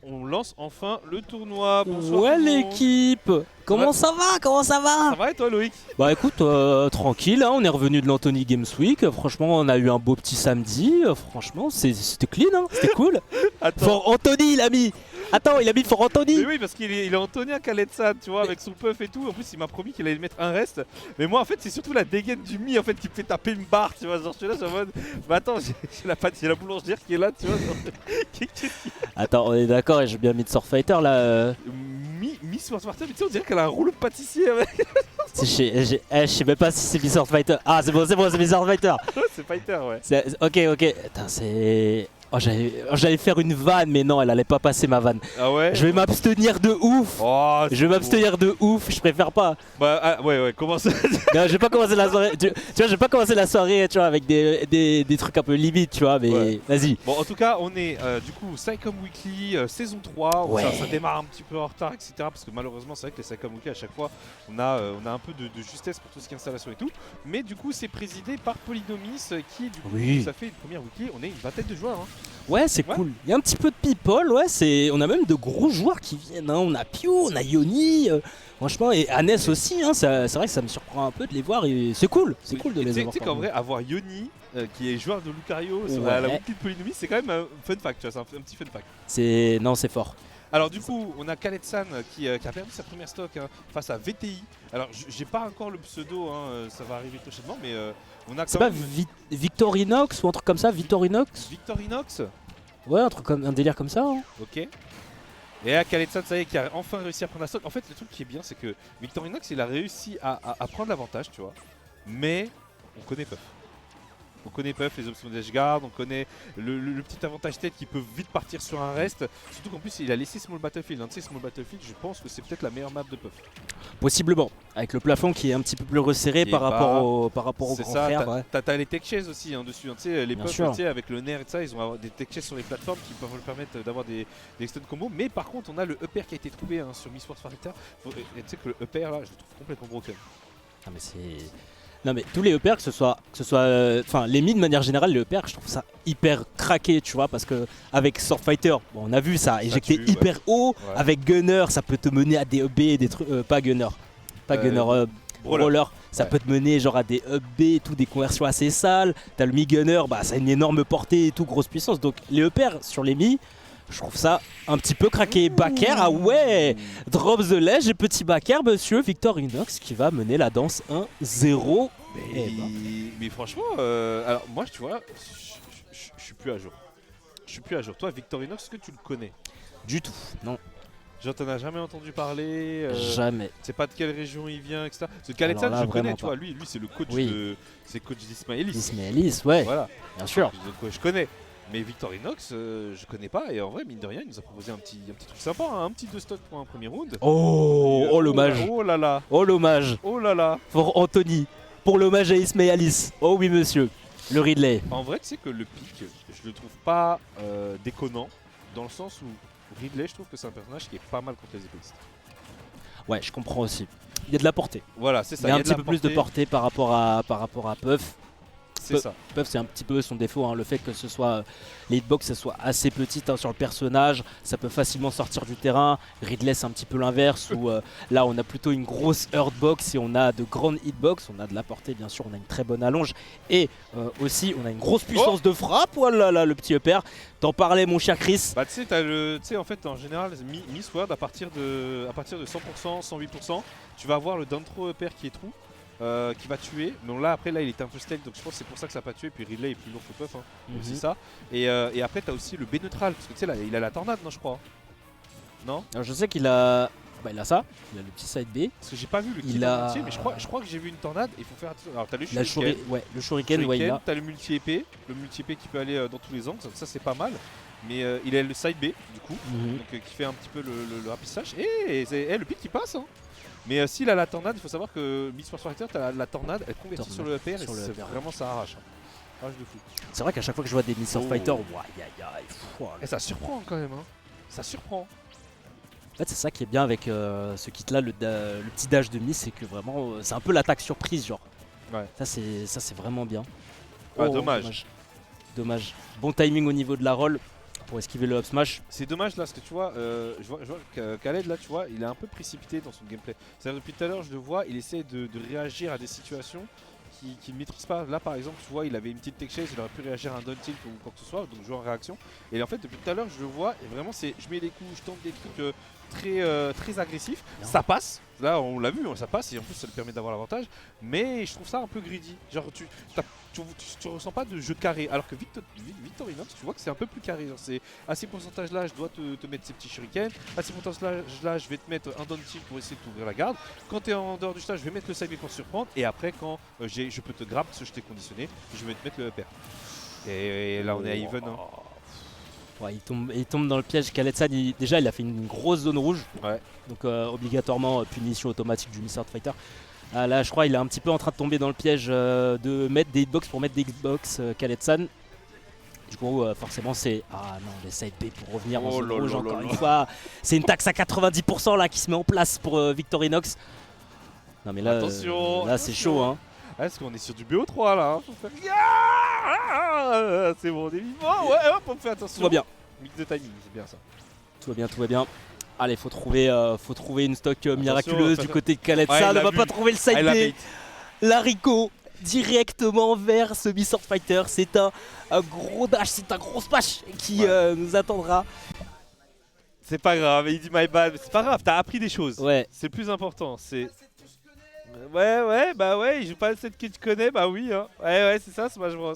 on lance enfin le tournoi. Bonsoir Ouais tout le monde. l'équipe. Comment ça va? Comment ça va? Ça va et toi Loïc? Bah écoute, tranquille, hein, on est revenu de l'Anthony Games Week. Franchement, on a eu un beau petit samedi. Franchement, c'était clean, hein, c'était cool. Attends. Fort Anthony, il a mis. Attends, il a mis Fort Anthony. Mais oui, parce qu'il est Antonien Khaled-San, tu vois, avec son puff et tout. En plus, il m'a promis qu'il allait mettre un reste. Mais moi, en fait, c'est surtout la dégaine du Mi en fait qui me fait taper une barre, tu vois. Genre, je suis là, je suis en mode. Bah attends, j'ai la boulangère qui est là, tu vois. Genre, Attends, on est d'accord, et j'ai bien mis de Swordfighter là. Mi Sword Fighter, mais tu sais, on dirait qu'elle a un rouleau de pâtissier avec. Je sais même pas si c'est mis Swordfighter. Ah, c'est bon, c'est mis Swordfighter. C'est Fighter, ouais. Ok. Attends, c'est. Oh, j'allais faire une vanne, mais non, elle allait pas passer ma vanne. Ah ouais? Je vais m'abstenir de ouf. Oh, Je vais m'abstenir de ouf, je préfère pas. Bah, ah, ouais, comment ça? Non, je vais pas commencer la soirée. Tu vois, je vais pas commencer la soirée, tu vois, avec des trucs un peu limites, tu vois, mais Ouais. vas-y. Bon, en tout cas, on est du coup Psycom Weekly saison 3. Ouais. Ça démarre un petit peu en retard, etc. Parce que malheureusement, c'est vrai que les Psycom Weekly, à chaque fois, on a un peu de justesse pour tout ce qui est installation et tout. Mais du coup, c'est présidé par Polynomis qui, du coup, Oui. ça fait une première weekly. On est une vingtaine de joueurs. Hein. Ouais, c'est Ouais. cool. Il y a un petit peu de people, ouais, on a même de gros joueurs qui viennent, hein. On a Pio, on a Yoni, franchement, et Anes aussi, hein. C'est vrai que ça me surprend un peu de les voir et c'est cool de Et les tu avoir. sais qu'en vrai, avoir Yoni, qui est joueur de Lucario sur Ouais. la weekly de Polynomis, c'est quand même un fun fact, tu vois, c'est un petit fun fact. Non, c'est fort. Alors du coup, on a Khaled-San qui a perdu sa première stock face à VTI. Alors j'ai pas encore le pseudo, hein, ça va arriver prochainement, mais on a C'est quand pas même Victorinox ou un truc comme ça, Victorinox? Victorinox. Ouais, un délire comme ça, hein. Ok. Et là, Khaled-San, ça y est, qui a enfin réussi à prendre la stock. En fait, le truc qui est bien, c'est que Victorinox, il a réussi à prendre l'avantage, tu vois. Mais on connaît Puff. On connaît Puff, les options d'Edgeguard, on connaît le petit avantage tête qui peut vite partir sur un reste. Surtout qu'en plus, il a laissé Small Battlefield. Tu sais, Small Battlefield, je pense que c'est peut-être la meilleure map de Puff. Possiblement, avec le plafond qui est un petit peu plus resserré par rapport au C'est grand ça, frère. Ouais. t'as les tech chaises aussi hein, dessus. Hein. Tu sais, les Bien Puff, sûr. tu sais, avec le nerf et tout ça, ils ont des tech chaises sur les plateformes qui peuvent leur permettre d'avoir des stun combos. Mais par contre, on a le upper qui a été trouvé hein, sur Miss World Fighter. Et tu sais que le upper là, je le trouve complètement broken. Ah, mais c'est. Non mais tous les EPR, que ce soit enfin les mid de manière générale, les EPR, je trouve ça hyper craqué, tu vois, parce que avec Swordfighter, bon, on a vu ça, éjecté tue, hyper haut, Ouais. avec Gunner, ça peut te mener à des EB, des trucs, pas Gunner, Brawler, ça Ouais. peut te mener genre à des EB, tout des conversions assez sales. T'as le mi-Gunner, bah ça a une énorme portée et tout, grosse puissance. Donc les EPR sur les mi, je trouve ça un petit peu craqué. Backer, ah ouais, drop the ledge et petit backer, monsieur Victorinox qui va mener la danse 1-0. Mais franchement, alors moi, tu vois, je suis plus à jour. Je suis plus à jour. Toi, Victorinox, est-ce que tu le connais? Du tout, non, Genre, t'en as jamais entendu parler jamais. Tu sais pas de quelle région il vient, etc. Parce que Khaled-San, Alors là, je connais, vraiment tu vois, lui c'est le coach Oui. c'est coach d'Ismaëlis. Ismaëlis, ouais, Voilà, bien sûr. donc je connais. Mais Victorinox, je connais pas. Et en vrai, mine de rien, il nous a proposé un petit truc sympa, hein, un petit 2 stock pour un premier round. Oh l'hommage, Oh là là, oh l'hommage oh là là. pour Anthony, pour l'hommage à Ismaëlis. Oh oui monsieur, le Ridley. En vrai, tu sais que le pic, je le trouve pas déconnant, dans le sens où Ridley, je trouve que c'est un personnage qui est pas mal contre les épéistes. Ouais, je comprends aussi. Il y a de la portée. Voilà, c'est ça. Il y a un de petit la peu plus de portée par rapport à Puff. C'est ça. Puff, c'est un petit peu son défaut, hein, le fait que ce soit les hitbox soit assez petites hein, sur le personnage, ça peut facilement sortir du terrain. Ridley c'est un petit peu l'inverse où là on a plutôt une grosse hurtbox et on a de grandes hitbox, on a de la portée bien sûr, on a une très bonne allonge et aussi on a une grosse puissance de frappe. Oh là là, le petit upper, t'en parlais mon cher Chris. Bah tu sais en fait en général Miss World à partir de 100%, 108%, tu vas avoir le down throw upper qui est trou. Qui va tuer, donc là après là il était un peu stealth donc je pense que c'est pour ça que ça n'a pas tué, puis Ridley est plus lourd que Puff hein. Donc c'est ça, et après t'as aussi le B neutral, parce que tu sais là il a la tornade non je crois. Non? Alors je sais qu'il a... Bah, il a ça, il a le petit side B. Parce que j'ai pas vu le kill entier, mais je crois que j'ai vu une tornade, il faut faire attention. Alors t'as le shuriken, le shuriken, ouais, il a. t'as le multi-épée qui peut aller dans tous les angles, ça c'est pas mal. Mais il a le side B du coup, donc qui fait un petit peu le rapid slash, et le pic qui passe hein. Mais s'il a la tornade, il faut savoir que Miss World Fighter, t'as la tornade, elle convertit sur le upper et vraiment ça arrache. Arrache de fou. C'est vrai qu'à chaque fois que je vois des Miss Fighter, Et ça surprend quand même, hein. Ça surprend. En fait, c'est ça qui est bien avec ce kit là, le petit dash de Miss, c'est que vraiment c'est un peu l'attaque surprise, genre. Ouais. Ça, c'est vraiment bien. Ah, dommage. Dommage. Bon timing au niveau de la roll. pour esquiver le up smash. C'est dommage là, parce que tu vois, je vois que Khaled là, tu vois, il est un peu précipité dans son gameplay. C'est-à-dire depuis tout à l'heure, je le vois, il essaie de réagir à des situations qu'il ne maîtrise pas. Là par exemple, tu vois, il avait une petite tech chase, il aurait pu réagir à un down tilt ou quoi que ce soit, donc jouer en réaction. Et en fait, depuis tout à l'heure, je le vois, et vraiment, je mets des coups, je tente des trucs très agressifs. Ça passe, là on l'a vu, ça passe, et en plus ça lui permet d'avoir l'avantage. Mais je trouve ça un peu greedy. Genre, tu ressens pas de jeu carré, alors que Victorinox, tu vois que c'est un peu plus carré. C'est à ces pourcentages là, je dois te mettre ces petits shurikens. À ces pourcentages là, je vais te mettre un down tilt pour essayer de t'ouvrir la garde. Quand tu es en dehors du stage, je vais mettre le side B pour surprendre. Et après, quand je peux te grab parce que je t'ai conditionné, je vais te mettre le upper. Et là, on est à even. Hein. Ouais, il tombe dans le piège. Khaled-san, déjà, il a fait une grosse zone rouge. Ouais. Donc, obligatoirement, punition automatique du Mr. Fighter. Là, je crois qu'il est un petit peu en train de tomber dans le piège de mettre des hitbox pour mettre des hitbox Khaled-san. Du coup, forcément, c'est. Ah non, les side B pour revenir en zone rouge encore une fois. C'est une taxe à 90% là qui se met en place pour Victorinox. Non, mais là, attention, là c'est chaud. Hein. Ah, est-ce qu'on est sur du BO3 là hein, faut faire... C'est bon, on est vivant. Ouais, hop, on fait attention. Tout va bien. Mix de timing, c'est bien ça. Tout va bien, tout va bien. Allez, faut trouver une stock miraculeuse du côté de Khaled-san. On va pas trouver le side B. L'haricot directement vers ce Mr. Fighter. C'est un gros dash, c'est un gros smash qui nous attendra. C'est pas grave, il dit my bad, mais c'est pas grave, t'as appris des choses. Ouais. C'est le plus important, c'est... Ouais, bah ouais, il joue pas le set que tu connais, bah oui, hein. Ouais, c'est ça Smash Bros.